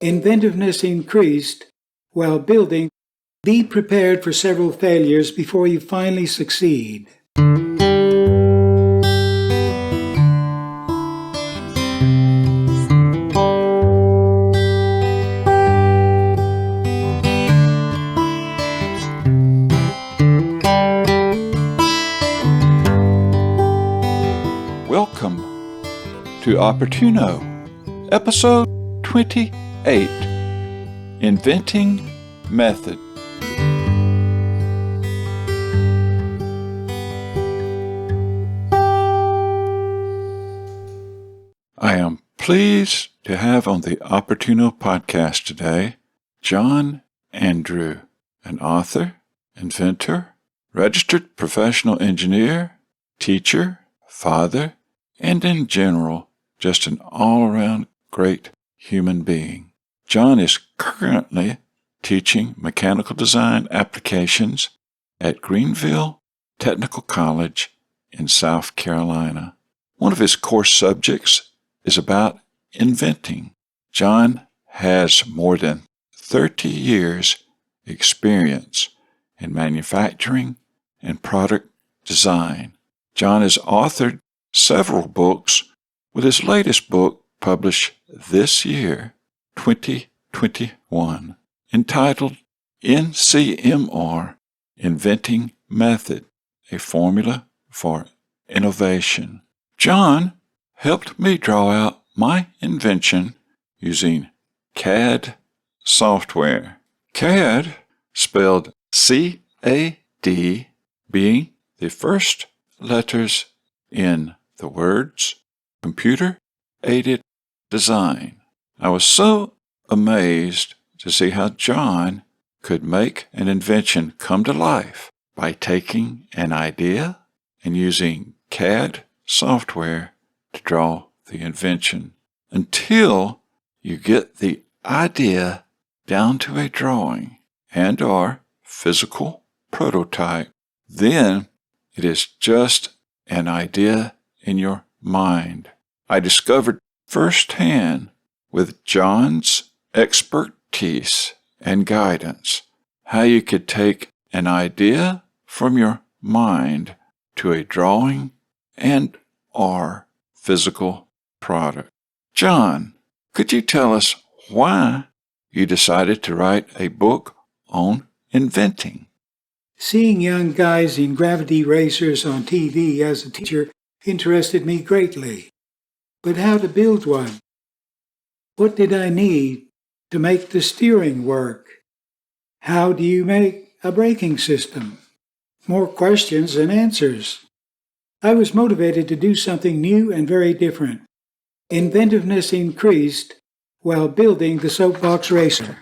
Inventiveness increased while building. Be prepared for several failures before you finally succeed. Welcome to Opportuno, episode 28, Inventing Method. I am pleased to have on the Opportuno podcast today John Andrew, an author, inventor, registered professional engineer, teacher, father, and in general, just an all-around great human being. John is currently teaching mechanical design applications at Greenville Technical College in South Carolina. One of his course subjects is about inventing. John has more than 30 years experience in manufacturing and product design. John has authored several books, with his latest book published this year, 2021, entitled NCMR Inventing Method, a Formula for Innovation. John helped me draw out my invention using CAD software. CAD, spelled C-A-D, being the first letters in the words computer-aided design. I was so amazed to see how John could make an invention come to life by taking an idea and using CAD software to draw the invention. Until you get the idea down to a drawing and or physical prototype, then it is just an idea in your mind. I discovered firsthand, with John's expertise and guidance, how you could take an idea from your mind to a drawing and or physical product. John, could you tell us why you decided to write a book on inventing? Seeing young guys in gravity racers on TV as a teacher interested me greatly. But how to build one? What did I need to make the steering work? How do you make a braking system? More questions than answers. I was motivated to do something new and very different. Inventiveness increased while building the soapbox racer.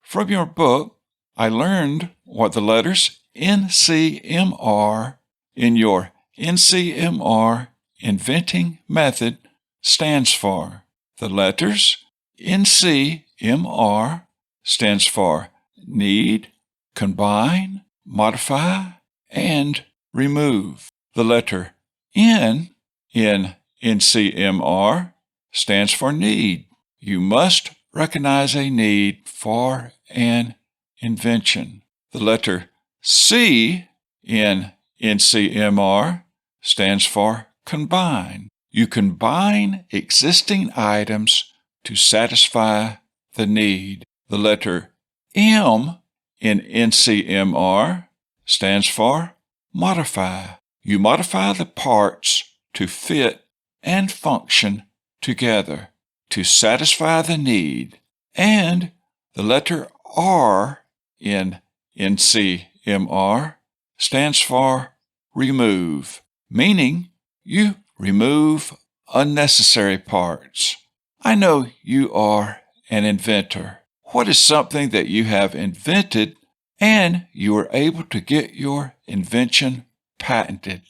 From your book, I learned what the letters NCMR in your NCMR Inventing Method stands for. The letters NCMR stands for need, combine, modify, and remove. The letter N in NCMR stands for need. You must recognize a need for an invention. The letter C in NCMR stands for combine. You combine existing items to satisfy the need. The letter M in NCMR stands for modify. You modify the parts to fit and function together to satisfy the need. And the letter R in NCMR stands for remove, meaning you remove unnecessary parts. I know you are an inventor. What is something that you have invented and you were able to get your invention patented?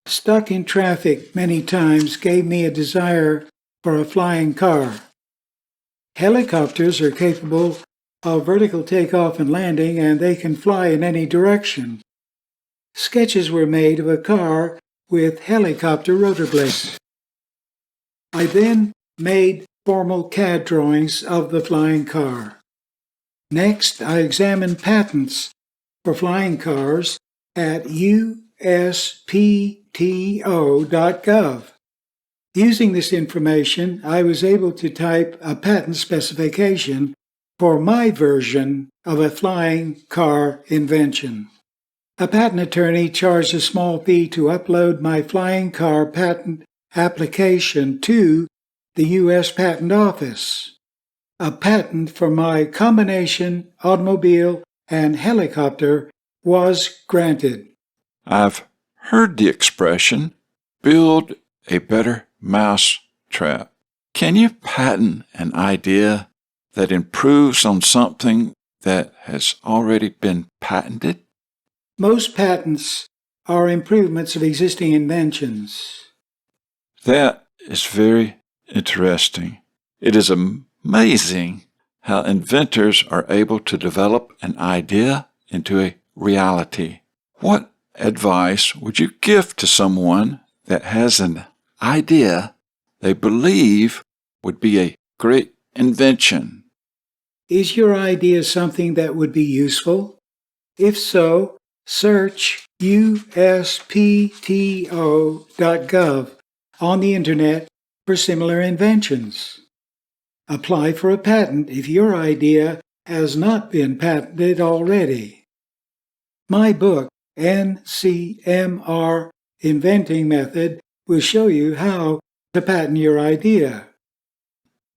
Stuck in traffic many times gave me a desire for a flying car. Helicopters are capable of vertical takeoff and landing, and they can fly in any direction. Sketches were made of a car with helicopter rotor blades. I then made formal CAD drawings of the flying car. Next, I examined patents for flying cars at uspto.gov. Using this information, I was able to type a patent specification for my version of a flying car invention. A patent attorney charged a small fee to upload my flying car patent application to the U.S. Patent Office. A patent for my combination automobile and helicopter was granted. I've heard the expression, build a better mouse trap. Can you patent an idea that improves on something that has already been patented? Most patents are improvements of existing inventions. That is very interesting. It is amazing how inventors are able to develop an idea into a reality. What advice would you give to someone that has an idea they believe would be a great invention? Is your idea something that would be useful? If so, search uspto.gov on the Internet for similar inventions. Apply for a patent if your idea has not been patented already. My book, NCMR Inventing Method, will show you how to patent your idea.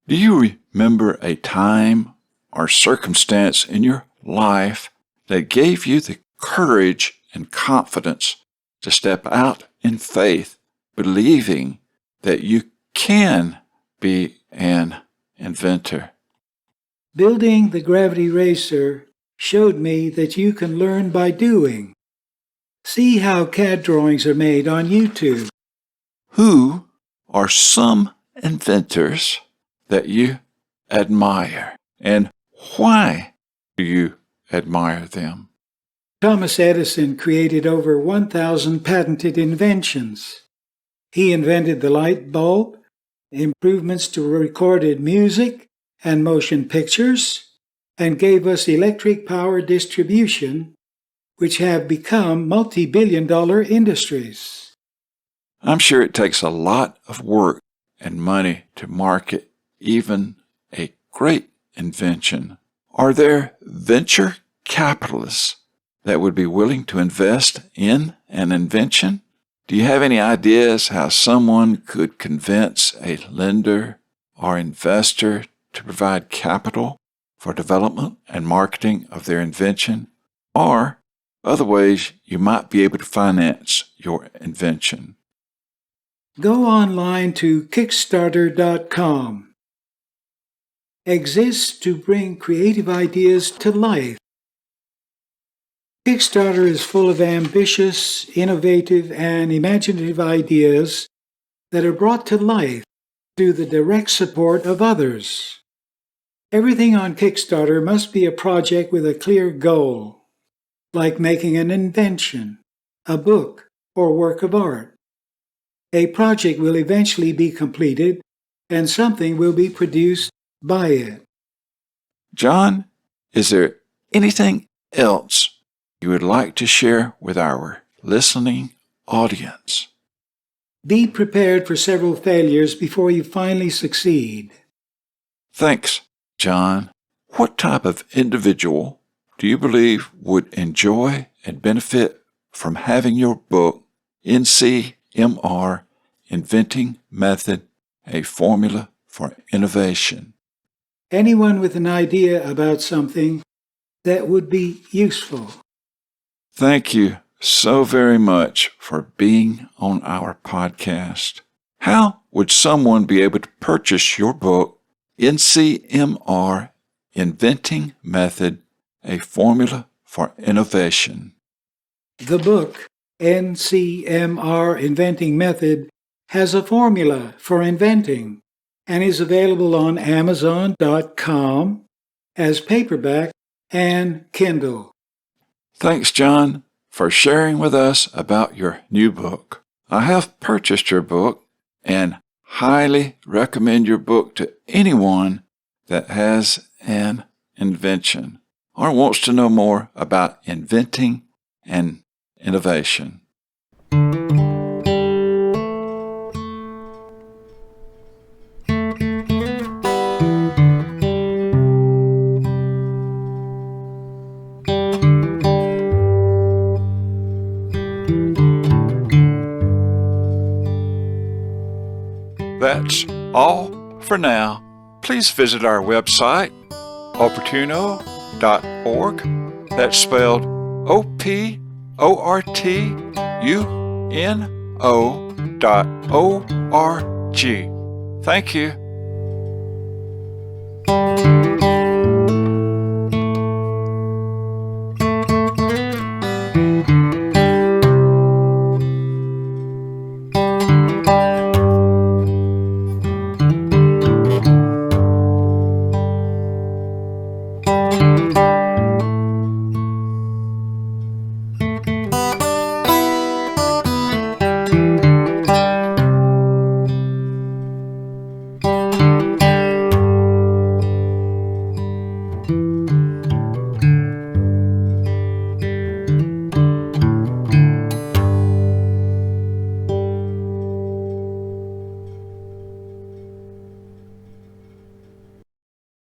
Do you remember a time or circumstance in your life that gave you the courage and confidence to step out in faith, believing that you can be an inventor? Building the gravity racer showed me that you can learn by doing. See how CAD drawings are made on YouTube. Who are some inventors that you admire, and why do you admire them? Thomas Edison created over 1,000 patented inventions. He invented the light bulb, improvements to recorded music and motion pictures, and gave us electric power distribution, which have become multi-billion-dollar industries. I'm sure it takes a lot of work and money to market even a great invention. Are there venture capitalists that would be willing to invest in an invention? Do you have any ideas how someone could convince a lender or investor to provide capital for development and marketing of their invention, or other ways you might be able to finance your invention? Go online to Kickstarter.com. Exists to bring creative ideas to life. Kickstarter is full of ambitious, innovative, and imaginative ideas that are brought to life through the direct support of others. Everything on Kickstarter must be a project with a clear goal, like making an invention, a book, or work of art. A project will eventually be completed, and something will be produced by it. John, is there anything else you would like to share with our listening audience? Be prepared for several failures before you finally succeed. Thanks, John. What type of individual do you believe would enjoy and benefit from having your book, NCMR Inventing Method, a Formula for Innovation? Anyone with an idea about something that would be useful. Thank you so very much for being on our podcast. How would someone be able to purchase your book, NCMR Inventing Method, a Formula for Innovation? The book, NCMR Inventing Method, has a formula for inventing and is available on Amazon.com as paperback and Kindle. Thanks, John, for sharing with us about your new book. I have purchased your book and highly recommend your book to anyone that has an invention or wants to know more about inventing and innovation. That's all for now. Please visit our website, opportuno.org. That's spelled OPORTUNO.org. Thank you.